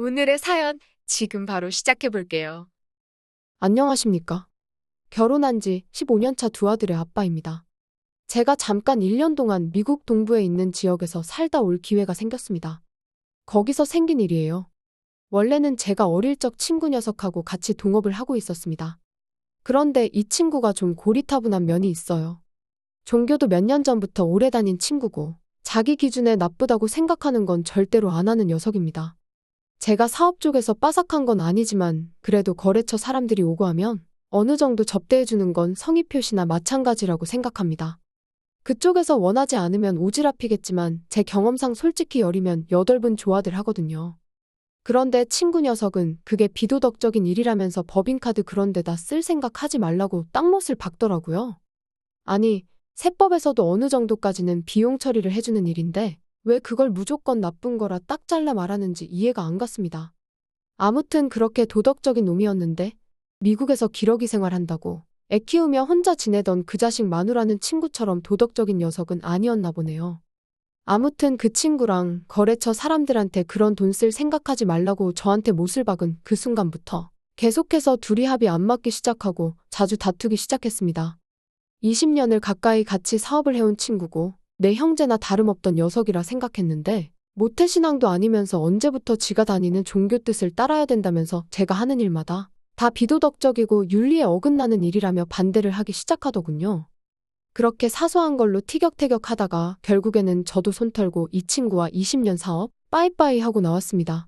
오늘의 사연 지금 바로 시작해 볼게요. 안녕하십니까. 결혼한 지 15년 차 두 아들의 아빠입니다. 제가 잠깐 1년 동안 미국 동부에 있는 지역에서 살다 올 기회가 생겼습니다. 거기서 생긴 일이에요. 원래는 제가 어릴 적 친구 녀석하고 같이 동업을 하고 있었습니다. 그런데 이 친구가 좀 고리타분한 면이 있어요. 종교도 몇 년 전부터 오래 다닌 친구고, 자기 기준에 나쁘다고 생각하는 건 절대로 안 하는 녀석입니다. 제가 사업 쪽에서 빠삭한 건 아니지만 그래도 거래처 사람들이 오고 하면 어느 정도 접대해주는 건 성의 표시나 마찬가지라고 생각합니다. 그쪽에서 원하지 않으면 오지랖이겠지만 제 경험상 솔직히 여리면 8분 좋아들 하거든요. 그런데 친구 녀석은 그게 비도덕적인 일이라면서 법인카드 그런 데다 쓸 생각 하지 말라고 딱못을 박더라고요. 아니, 세법에서도 어느 정도까지는 비용 처리를 해주는 일인데 왜 그걸 무조건 나쁜 거라 딱 잘라 말하는지 이해가 안 갔습니다. 아무튼 그렇게 도덕적인 놈이었는데 미국에서 기러기 생활한다고 애 키우며 혼자 지내던 그 자식 마누라는 친구처럼 도덕적인 녀석은 아니었나 보네요. 아무튼 그 친구랑 거래처 사람들한테 그런 돈 쓸 생각하지 말라고 저한테 못을 박은 그 순간부터 계속해서 둘이 합이 안 맞기 시작하고 자주 다투기 시작했습니다. 20년을 가까이 같이 사업을 해온 친구고 내 형제나 다름없던 녀석이라 생각했는데 모태신앙도 아니면서 언제부터 지가 다니는 종교 뜻을 따라야 된다면서 제가 하는 일마다 다 비도덕적이고 윤리에 어긋나는 일이라며 반대를 하기 시작하더군요. 그렇게 사소한 걸로 티격태격 하다가 결국에는 저도 손 털고 이 친구와 20년 사업 빠이빠이 하고 나왔습니다.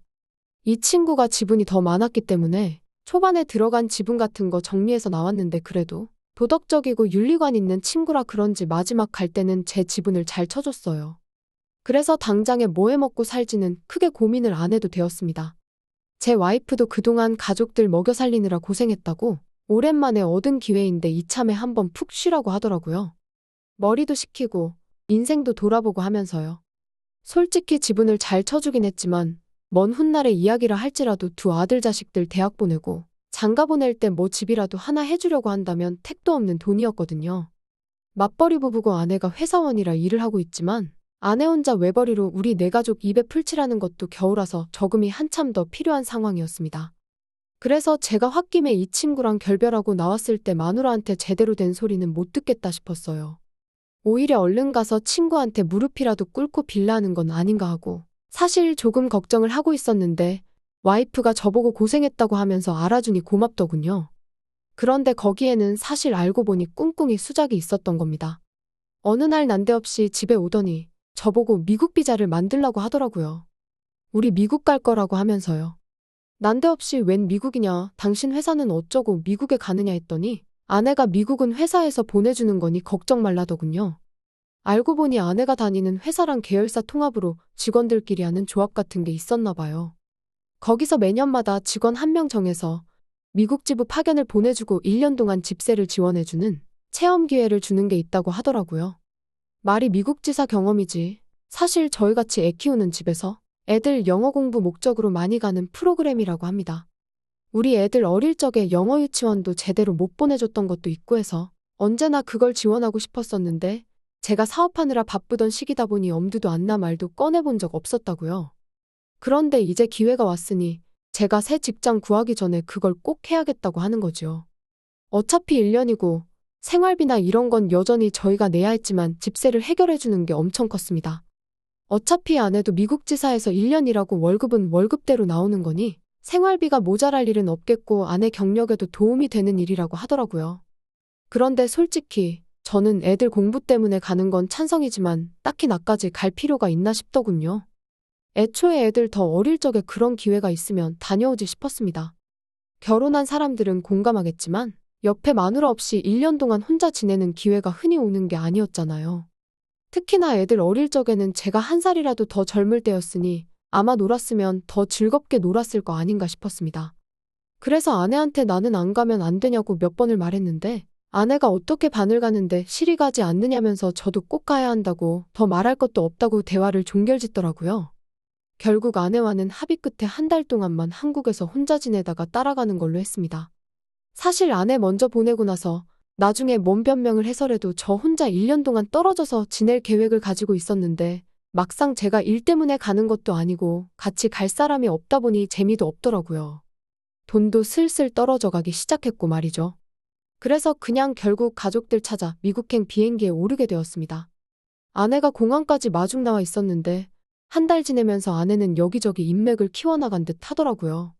이 친구가 지분이 더 많았기 때문에 초반에 들어간 지분 같은 거 정리해서 나왔는데 그래도 도덕적이고 윤리관 있는 친구라 그런지 마지막 갈 때는 제 지분을 잘 쳐줬어요. 그래서 당장에 뭐 해먹고 살지는 크게 고민을 안 해도 되었습니다. 제 와이프도 그동안 가족들 먹여 살리느라 고생했다고 오랜만에 얻은 기회인데 이참에 한번 푹 쉬라고 하더라고요. 머리도 식히고 인생도 돌아보고 하면서요. 솔직히 지분을 잘 쳐주긴 했지만 먼 훗날의 이야기라 할지라도 두 아들 자식들 대학 보내고 장가 보낼 때 뭐 집이라도 하나 해주려고 한다면 택도 없는 돈이었거든요. 맞벌이 부부고 아내가 회사원이라 일을 하고 있지만 아내 혼자 외벌이로 우리 네 가족 입에 풀칠하는 것도 겨우라서 저금이 한참 더 필요한 상황이었습니다. 그래서 제가 홧김에 이 친구랑 결별하고 나왔을 때 마누라한테 제대로 된 소리는 못 듣겠다 싶었어요. 오히려 얼른 가서 친구한테 무릎이라도 꿇고 빌라하는 건 아닌가 하고 사실 조금 걱정을 하고 있었는데 와이프가 저보고 고생했다고 하면서 알아주니 고맙더군요. 그런데 거기에는 사실 알고 보니 꿍꿍이 수작이 있었던 겁니다. 어느 날 난데없이 집에 오더니 저보고 미국 비자를 만들라고 하더라고요. 우리 미국 갈 거라고 하면서요. 난데없이 웬 미국이냐, 당신 회사는 어쩌고 미국에 가느냐 했더니 아내가 미국은 회사에서 보내주는 거니 걱정 말라더군요. 알고 보니 아내가 다니는 회사랑 계열사 통합으로 직원들끼리 하는 조합 같은 게 있었나 봐요. 거기서 매년마다 직원 1명 정해서 미국 지부 파견을 보내주고 1년 동안 집세를 지원해주는 체험 기회를 주는 게 있다고 하더라고요. 말이 미국 지사 경험이지. 사실 저희같이 애 키우는 집에서 애들 영어 공부 목적으로 많이 가는 프로그램이라고 합니다. 우리 애들 어릴 적에 영어 유치원도 제대로 못 보내줬던 것도 있고 해서 언제나 그걸 지원하고 싶었었는데 제가 사업하느라 바쁘던 시기다 보니 엄두도 안 나 말도 꺼내본 적 없었다고요. 그런데 이제 기회가 왔으니 제가 새 직장 구하기 전에 그걸 꼭 해야겠다고 하는 거죠. 어차피 1년이고 생활비나 이런 건 여전히 저희가 내야 했지만 집세를 해결해 주는 게 엄청 컸습니다. 어차피 아내도 미국 지사에서 1년 일하고 월급은 월급대로 나오는 거니 생활비가 모자랄 일은 없겠고 아내 경력에도 도움이 되는 일이라고 하더라고요. 그런데 솔직히 저는 애들 공부 때문에 가는 건 찬성이지만 딱히 나까지 갈 필요가 있나 싶더군요. 애초에 애들 더 어릴 적에 그런 기회가 있으면 다녀오지 싶었습니다. 결혼한 사람들은 공감하겠지만 옆에 마누라 없이 1년 동안 혼자 지내는 기회가 흔히 오는 게 아니었잖아요. 특히나 애들 어릴 적에는 제가 1살이라도 더 젊을 때였으니 아마 놀았으면 더 즐겁게 놀았을 거 아닌가 싶었습니다. 그래서 아내한테 나는 안 가면 안 되냐고 몇 번을 말했는데 아내가 어떻게 반을 가는데 실이 가지 않느냐면서 저도 꼭 가야 한다고 더 말할 것도 없다고 대화를 종결짓더라고요. 결국 아내와는 합의 끝에 1달 동안만 한국에서 혼자 지내다가 따라가는 걸로 했습니다. 사실 아내 먼저 보내고 나서 나중에 뭔 변명을 해서라도 저 혼자 1년 동안 떨어져서 지낼 계획을 가지고 있었는데 막상 제가 일 때문에 가는 것도 아니고 같이 갈 사람이 없다 보니 재미도 없더라고요. 돈도 슬슬 떨어져 가기 시작했고 말이죠. 그래서 그냥 결국 가족들 찾아 미국행 비행기에 오르게 되었습니다. 아내가 공항까지 마중 나와 있었는데 한 달 지내면서 아내는 여기저기 인맥을 키워나간 듯 하더라고요.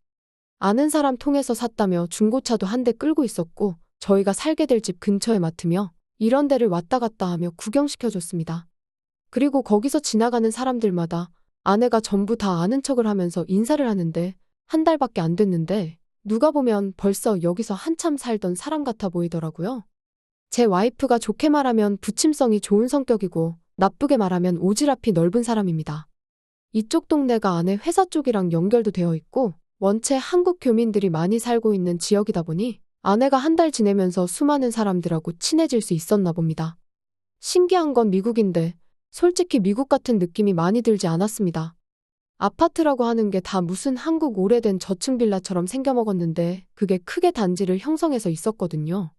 아는 사람 통해서 샀다며 중고차도 한 대 끌고 있었고 저희가 살게 될 집 근처에 맡으며 이런 데를 왔다 갔다 하며 구경시켜줬습니다. 그리고 거기서 지나가는 사람들마다 아내가 전부 다 아는 척을 하면서 인사를 하는데 한 달밖에 안 됐는데 누가 보면 벌써 여기서 한참 살던 사람 같아 보이더라고요. 제 와이프가 좋게 말하면 부침성이 좋은 성격이고 나쁘게 말하면 오지랖이 넓은 사람입니다. 이쪽 동네가 아내 회사 쪽이랑 연결도 되어 있고 원체 한국 교민들이 많이 살고 있는 지역이다 보니 아내가 한 달 지내면서 수많은 사람들하고 친해질 수 있었나 봅니다. 신기한 건 미국인데 솔직히 미국 같은 느낌이 많이 들지 않았습니다. 아파트라고 하는 게 다 무슨 한국 오래된 저층 빌라처럼 생겨먹었는데 그게 크게 단지를 형성해서 있었거든요.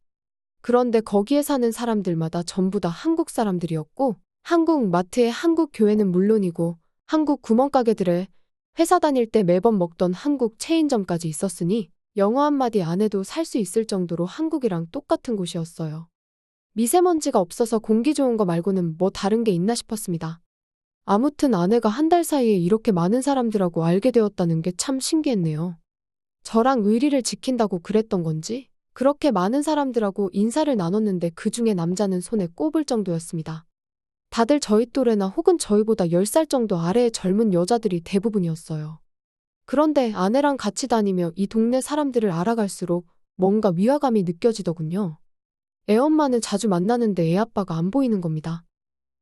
그런데 거기에 사는 사람들마다 전부 다 한국 사람들이었고 한국 마트에 한국 교회는 물론이고 한국 구멍가게들에 회사 다닐 때 매번 먹던 한국 체인점까지 있었으니 영어 한마디 안 해도 살 수 있을 정도로 한국이랑 똑같은 곳이었어요. 미세먼지가 없어서 공기 좋은 거 말고는 뭐 다른 게 있나 싶었습니다. 아무튼 아내가 한 달 사이에 이렇게 많은 사람들하고 알게 되었다는 게 참 신기했네요. 저랑 의리를 지킨다고 그랬던 건지 그렇게 많은 사람들하고 인사를 나눴는데 그중에 남자는 손에 꼽을 정도였습니다. 다들 저희 또래나 혹은 저희보다 10살 정도 아래의 젊은 여자들이 대부분이었어요. 그런데 아내랑 같이 다니며 이 동네 사람들을 알아갈수록 뭔가 위화감이 느껴지더군요. 애엄마는 자주 만나는데 애아빠가 안 보이는 겁니다.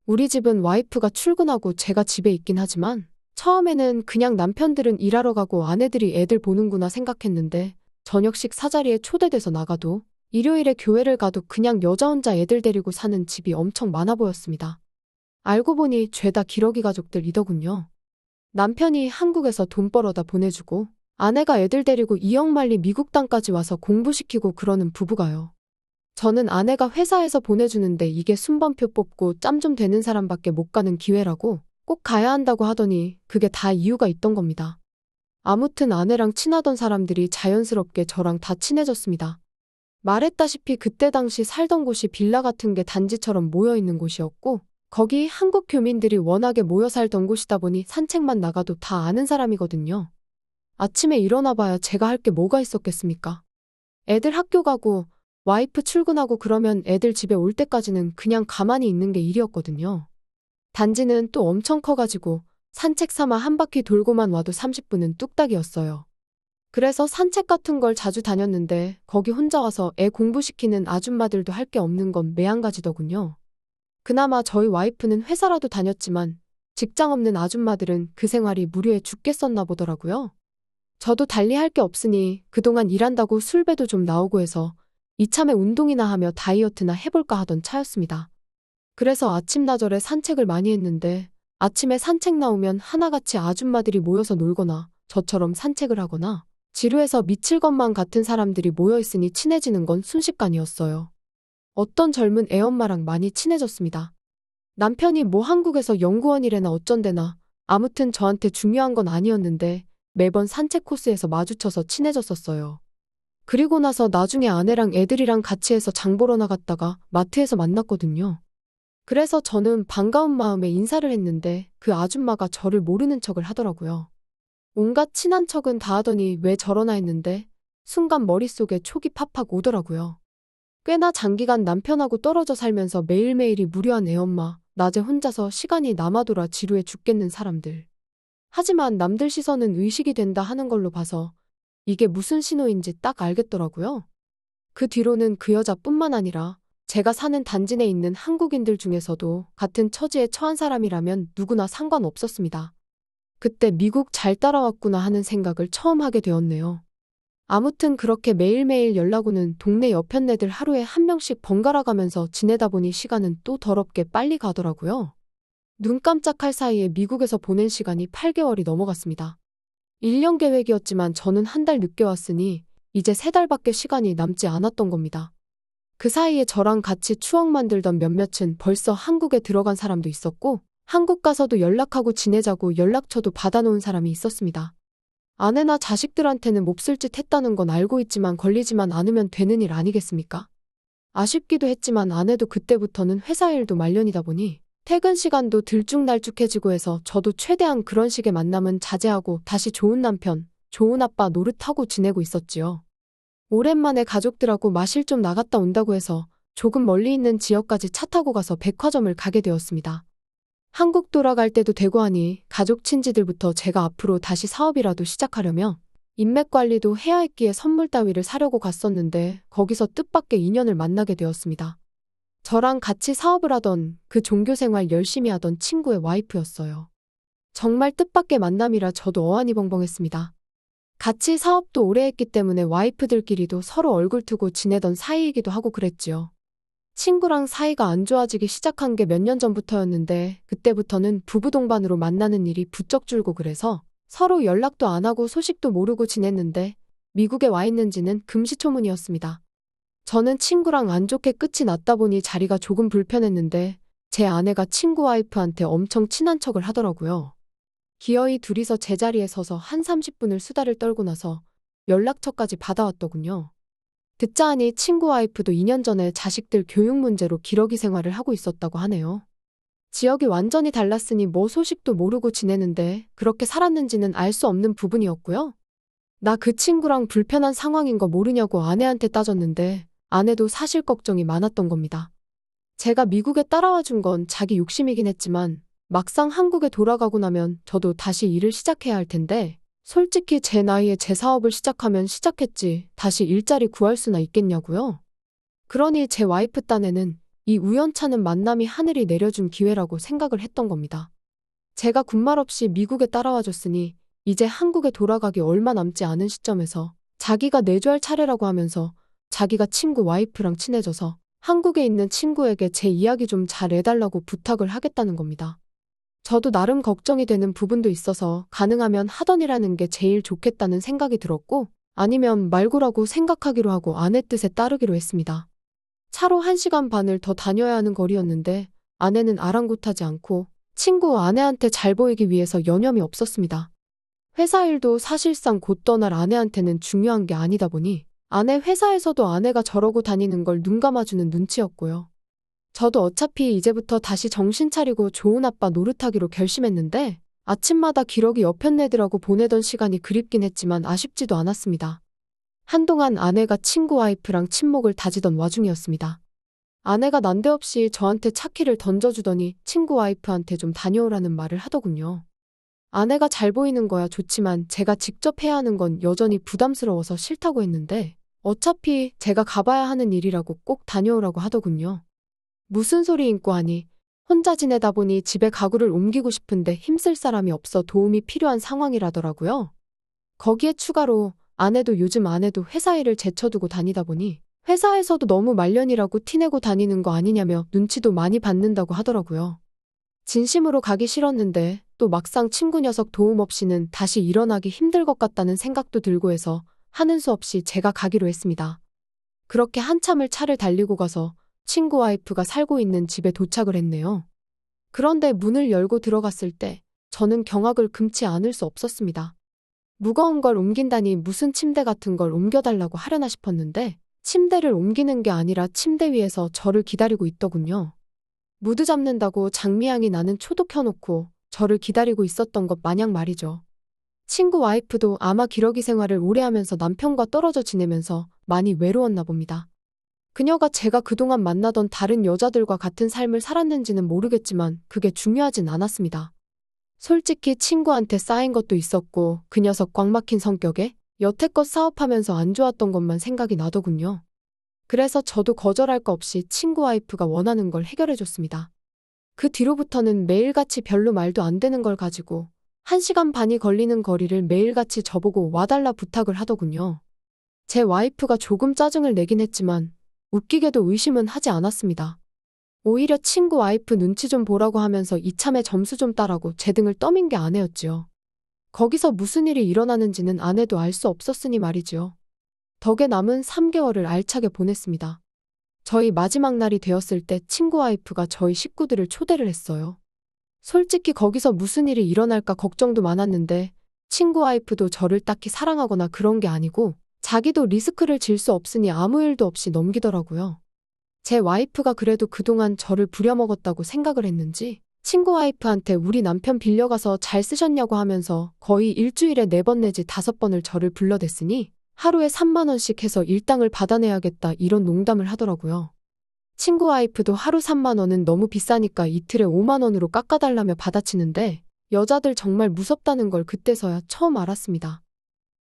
우리 집은 와이프가 출근하고 제가 집에 있긴 하지만 처음에는 그냥 남편들은 일하러 가고 아내들이 애들 보는구나 생각했는데 저녁식 사자리에 초대돼서 나가도 일요일에 교회를 가도 그냥 여자 혼자 애들 데리고 사는 집이 엄청 많아 보였습니다. 알고 보니 죄다 기러기 가족들이더군요. 남편이 한국에서 돈 벌어다 보내주고 아내가 애들 데리고 이역만리 미국 땅까지 와서 공부시키고 그러는 부부가요. 저는 아내가 회사에서 보내주는데 이게 순번표 뽑고 짬 좀 되는 사람밖에 못 가는 기회라고 꼭 가야 한다고 하더니 그게 다 이유가 있던 겁니다. 아무튼 아내랑 친하던 사람들이 자연스럽게 저랑 다 친해졌습니다. 말했다시피 그때 당시 살던 곳이 빌라 같은 게 단지처럼 모여있는 곳이었고 거기 한국 교민들이 워낙에 모여 살던 곳이다 보니 산책만 나가도 다 아는 사람이거든요. 아침에 일어나 봐야 제가 할 게 뭐가 있었겠습니까? 애들 학교 가고 와이프 출근하고 그러면 애들 집에 올 때까지는 그냥 가만히 있는 게 일이었거든요. 단지는 또 엄청 커가지고 산책 삼아 한 바퀴 돌고만 와도 30분은 뚝딱이었어요. 그래서 산책 같은 걸 자주 다녔는데 거기 혼자 와서 애 공부시키는 아줌마들도 할 게 없는 건 매한가지더군요. 그나마 저희 와이프는 회사라도 다녔지만 직장 없는 아줌마들은 그 생활이 무료해 죽겠었나 보더라고요. 저도 달리 할 게 없으니 그동안 일한다고 술배도 좀 나오고 해서 이참에 운동이나 하며 다이어트나 해볼까 하던 차였습니다. 그래서 아침나절에 산책을 많이 했는데 아침에 산책 나오면 하나같이 아줌마들이 모여서 놀거나 저처럼 산책을 하거나 지루해서 미칠 것만 같은 사람들이 모여있으니 친해지는 건 순식간이었어요. 어떤 젊은 애엄마랑 많이 친해졌습니다. 남편이 뭐 한국에서 연구원이래나 어쩐대나 아무튼 저한테 중요한 건 아니었는데 매번 산책 코스에서 마주쳐서 친해졌었어요. 그리고 나서 나중에 아내랑 애들이랑 같이 해서 장 보러 나갔다가 마트에서 만났거든요. 그래서 저는 반가운 마음에 인사를 했는데 그 아줌마가 저를 모르는 척을 하더라고요. 온갖 친한 척은 다 하더니 왜 저러나 했는데 순간 머릿속에 촉이 팍팍 오더라고요. 꽤나 장기간 남편하고 떨어져 살면서 매일매일이 무료한 애엄마, 낮에 혼자서 시간이 남아돌아 지루해 죽겠는 사람들. 하지만 남들 시선은 의식이 된다 하는 걸로 봐서 이게 무슨 신호인지 딱 알겠더라고요. 그 뒤로는 그 여자뿐만 아니라 제가 사는 단지 내에 있는 한국인들 중에서도 같은 처지에 처한 사람이라면 누구나 상관없었습니다. 그때 미국 잘 따라왔구나 하는 생각을 처음 하게 되었네요. 아무튼 그렇게 매일매일 연락 오는 동네 여편네들 하루에 한 명씩 번갈아 가면서 지내다 보니 시간은 또 더럽게 빨리 가더라고요. 눈 깜짝할 사이에 미국에서 보낸 시간이 8개월이 넘어갔습니다. 1년 계획이었지만 저는 한 달 늦게 왔으니 이제 3달밖에 시간이 남지 않았던 겁니다. 그 사이에 저랑 같이 추억 만들던 몇몇은 벌써 한국에 들어간 사람도 있었고 한국 가서도 연락하고 지내자고 연락처도 받아놓은 사람이 있었습니다. 아내나 자식들한테는 몹쓸 짓 했다는 건 알고 있지만 걸리지만 않으면 되는 일 아니겠습니까? 아쉽기도 했지만 아내도 그때부터는 회사 일도 말년이다 보니 퇴근 시간도 들쭉날쭉해지고 해서 저도 최대한 그런 식의 만남은 자제하고 다시 좋은 남편, 좋은 아빠 노릇하고 지내고 있었지요. 오랜만에 가족들하고 마실 좀 나갔다 온다고 해서 조금 멀리 있는 지역까지 차 타고 가서 백화점을 가게 되었습니다. 한국 돌아갈 때도 되고 하니 가족 친지들부터 제가 앞으로 다시 사업이라도 시작하려면 인맥 관리도 해야 했기에 선물 따위를 사려고 갔었는데 거기서 뜻밖의 인연을 만나게 되었습니다. 저랑 같이 사업을 하던 그 종교생활 열심히 하던 친구의 와이프였어요. 정말 뜻밖의 만남이라 저도 어안이벙벙했습니다. 같이 사업도 오래 했기 때문에 와이프들끼리도 서로 얼굴 트고 지내던 사이이기도 하고 그랬지요. 친구랑 사이가 안 좋아지기 시작한 게 몇 년 전부터였는데 그때부터는 부부 동반으로 만나는 일이 부쩍 줄고 그래서 서로 연락도 안 하고 소식도 모르고 지냈는데 미국에 와 있는지는 금시초문이었습니다. 저는 친구랑 안 좋게 끝이 났다 보니 자리가 조금 불편했는데 제 아내가 친구 와이프한테 엄청 친한 척을 하더라고요. 기어이 둘이서 제자리에 서서 한 30분을 수다를 떨고 나서 연락처까지 받아왔더군요. 듣자 하니 친구 와이프도 2년 전에 자식들 교육 문제로 기러기 생활을 하고 있었다고 하네요. 지역이 완전히 달랐으니 뭐 소식도 모르고 지내는데 그렇게 살았는지는 알 수 없는 부분이었고요. 나 그 친구랑 불편한 상황인 거 모르냐고 아내한테 따졌는데 아내도 사실 걱정이 많았던 겁니다. 제가 미국에 따라와 준 건 자기 욕심이긴 했지만 막상 한국에 돌아가고 나면 저도 다시 일을 시작해야 할 텐데 솔직히 제 나이에 제 사업을 시작하면 시작했지 다시 일자리 구할 수나 있겠냐고요. 그러니 제 와이프 딴에는 이 우연찮은 만남이 하늘이 내려준 기회라고 생각을 했던 겁니다. 제가 군말 없이 미국에 따라와 줬으니 이제 한국에 돌아가기 얼마 남지 않은 시점에서 자기가 내조할 차례라고 하면서 자기가 친구 와이프랑 친해져서 한국에 있는 친구에게 제 이야기 좀 잘 해달라고 부탁을 하겠다는 겁니다. 저도 나름 걱정이 되는 부분도 있어서 가능하면 하던 일하는 게 제일 좋겠다는 생각이 들었고 아니면 말고라고 생각하기로 하고 아내 뜻에 따르기로 했습니다. 차로 1시간 반을 더 다녀야 하는 거리였는데 아내는 아랑곳하지 않고 친구 아내한테 잘 보이기 위해서 여념이 없었습니다. 회사 일도 사실상 곧 떠날 아내한테는 중요한 게 아니다 보니 아내 회사에서도 아내가 저러고 다니는 걸 눈 감아주는 눈치였고요. 저도 어차피 이제부터 다시 정신 차리고 좋은 아빠 노릇하기로 결심했는데 아침마다 기러기 여편네들하고 보내던 시간이 그립긴 했지만 아쉽지도 않았습니다. 한동안 아내가 친구 와이프랑 친목을 다지던 와중이었습니다. 아내가 난데없이 저한테 차키를 던져주더니 친구 와이프한테 좀 다녀오라는 말을 하더군요. 아내가 잘 보이는 거야 좋지만 제가 직접 해야 하는 건 여전히 부담스러워서 싫다고 했는데 어차피 제가 가봐야 하는 일이라고 꼭 다녀오라고 하더군요. 무슨 소리인고 하니 혼자 지내다 보니 집에 가구를 옮기고 싶은데 힘쓸 사람이 없어 도움이 필요한 상황이라더라고요. 거기에 추가로 아내도 요즘 아내도 회사 일을 제쳐두고 다니다 보니 회사에서도 너무 말년이라고 티내고 다니는 거 아니냐며 눈치도 많이 받는다고 하더라고요. 진심으로 가기 싫었는데 또 막상 친구 녀석 도움 없이는 다시 일어나기 힘들 것 같다는 생각도 들고 해서 하는 수 없이 제가 가기로 했습니다. 그렇게 한참을 차를 달리고 가서 친구 와이프가 살고 있는 집에 도착을 했네요. 그런데 문을 열고 들어갔을 때 저는 경악을 금치 않을 수 없었습니다. 무거운 걸 옮긴다니 무슨 침대 같은 걸 옮겨달라고 하려나 싶었는데 침대를 옮기는 게 아니라 침대 위에서 저를 기다리고 있더군요. 무드 잡는다고 장미향이 나는 초도 켜놓고 저를 기다리고 있었던 것 마냥 말이죠. 친구 와이프도 아마 기러기 생활을 오래 하면서 남편과 떨어져 지내면서 많이 외로웠나 봅니다. 그녀가 제가 그동안 만나던 다른 여자들과 같은 삶을 살았는지는 모르겠지만 그게 중요하진 않았습니다. 솔직히 친구한테 쌓인 것도 있었고 그 녀석 꽉 막힌 성격에 여태껏 사업하면서 안 좋았던 것만 생각이 나더군요. 그래서 저도 거절할 거 없이 친구 와이프가 원하는 걸 해결해줬습니다. 그 뒤로부터는 매일같이 별로 말도 안 되는 걸 가지고 1시간 반이 걸리는 거리를 매일같이 저보고 와달라 부탁을 하더군요. 제 와이프가 조금 짜증을 내긴 했지만 웃기게도 의심은 하지 않았습니다. 오히려 친구 와이프 눈치 좀 보라고 하면서 이참에 점수 좀 따라고 제 등을 떠민 게 아내였지요. 거기서 무슨 일이 일어나는지는 아내도 알 수 없었으니 말이지요. 덕에 남은 3개월을 알차게 보냈습니다. 저희 마지막 날이 되었을 때 친구 와이프가 저희 식구들을 초대를 했어요. 솔직히 거기서 무슨 일이 일어날까 걱정도 많았는데 친구 와이프도 저를 딱히 사랑하거나 그런 게 아니고 자기도 리스크를 질 수 없으니 아무 일도 없이 넘기더라고요. 제 와이프가 그래도 그동안 저를 부려먹었다고 생각을 했는지 친구 와이프한테 우리 남편 빌려가서 잘 쓰셨냐고 하면서 거의 일주일에 4번 내지 5번을 저를 불러댔으니 하루에 3만 원씩 해서 일당을 받아내야겠다 이런 농담을 하더라고요. 친구 와이프도 하루 3만 원은 너무 비싸니까 이틀에 5만 원으로 깎아달라며 받아치는데 여자들 정말 무섭다는 걸 그때서야 처음 알았습니다.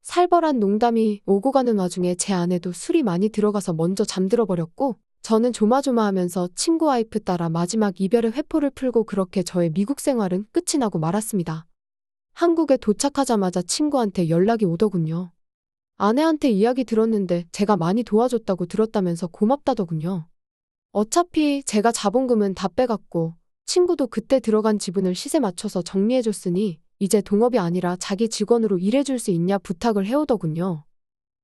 살벌한 농담이 오고 가는 와중에 제 아내도 술이 많이 들어가서 먼저 잠들어 버렸고 저는 조마조마하면서 친구 와이프 따라 마지막 이별의 회포를 풀고 그렇게 저의 미국 생활은 끝이 나고 말았습니다. 한국에 도착하자마자 친구한테 연락이 오더군요. 아내한테 이야기 들었는데 제가 많이 도와줬다고 들었다면서 고맙다더군요. 어차피 제가 자본금은 다 빼갔고 친구도 그때 들어간 지분을 시세 맞춰서 정리해줬으니 이제 동업이 아니라 자기 직원으로 일해줄 수 있냐 부탁을 해오더군요.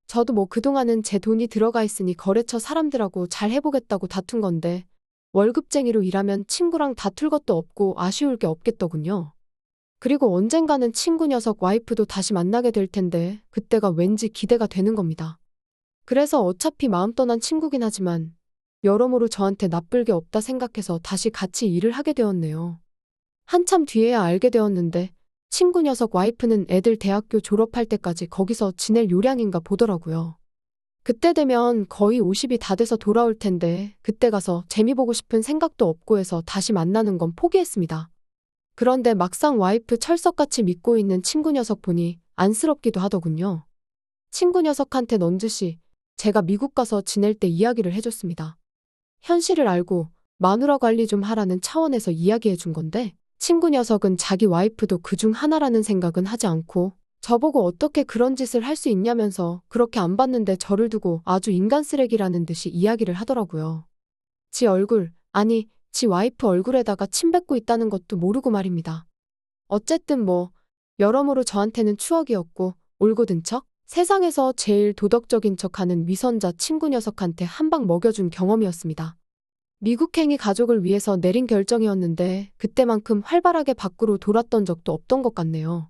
저도 뭐 그동안은 제 돈이 들어가 있으니 거래처 사람들하고 잘 해보겠다고 다툰 건데 월급쟁이로 일하면 친구랑 다툴 것도 없고 아쉬울 게 없겠더군요. 그리고 언젠가는 친구 녀석 와이프도 다시 만나게 될 텐데 그때가 왠지 기대가 되는 겁니다. 그래서 어차피 마음 떠난 친구긴 하지만 여러모로 저한테 나쁠 게 없다 생각해서 다시 같이 일을 하게 되었네요. 한참 뒤에야 알게 되었는데 친구 녀석 와이프는 애들 대학교 졸업할 때까지 거기서 지낼 요량인가 보더라고요. 그때 되면 거의 50이 다 돼서 돌아올 텐데 그때 가서 재미 보고 싶은 생각도 없고 해서 다시 만나는 건 포기했습니다. 그런데 막상 와이프 철석같이 믿고 있는 친구 녀석 보니 안쓰럽기도 하더군요. 친구 녀석한테 넌지시 제가 미국 가서 지낼 때 이야기를 해줬습니다. 현실을 알고 마누라 관리 좀 하라는 차원에서 이야기해 준 건데 친구 녀석은 자기 와이프도 그중 하나라는 생각은 하지 않고 저보고 어떻게 그런 짓을 할 수 있냐면서 그렇게 안 봤는데 저를 두고 아주 인간 쓰레기라는 듯이 이야기를 하더라고요. 지 얼굴, 아니 지 와이프 얼굴에다가 침 뱉고 있다는 것도 모르고 말입니다. 어쨌든 뭐 여러모로 저한테는 추억이었고 올곧은 척, 세상에서 제일 도덕적인 척하는 위선자 친구 녀석한테 한 방 먹여준 경험이었습니다. 미국행이 가족을 위해서 내린 결정이었는데 그때만큼 활발하게 밖으로 돌았던 적도 없던 것 같네요.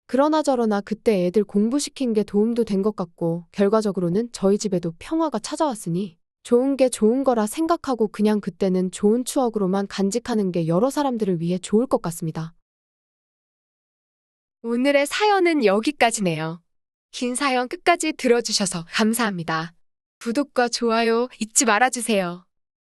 그러나 저러나 그때 애들 공부시킨 게 도움도 된 것 같고 결과적으로는 저희 집에도 평화가 찾아왔으니 좋은 게 좋은 거라 생각하고 그냥 그때는 좋은 추억으로만 간직하는 게 여러 사람들을 위해 좋을 것 같습니다. 오늘의 사연은 여기까지네요. 긴 사연 끝까지 들어주셔서 감사합니다. 구독과 좋아요 잊지 말아주세요.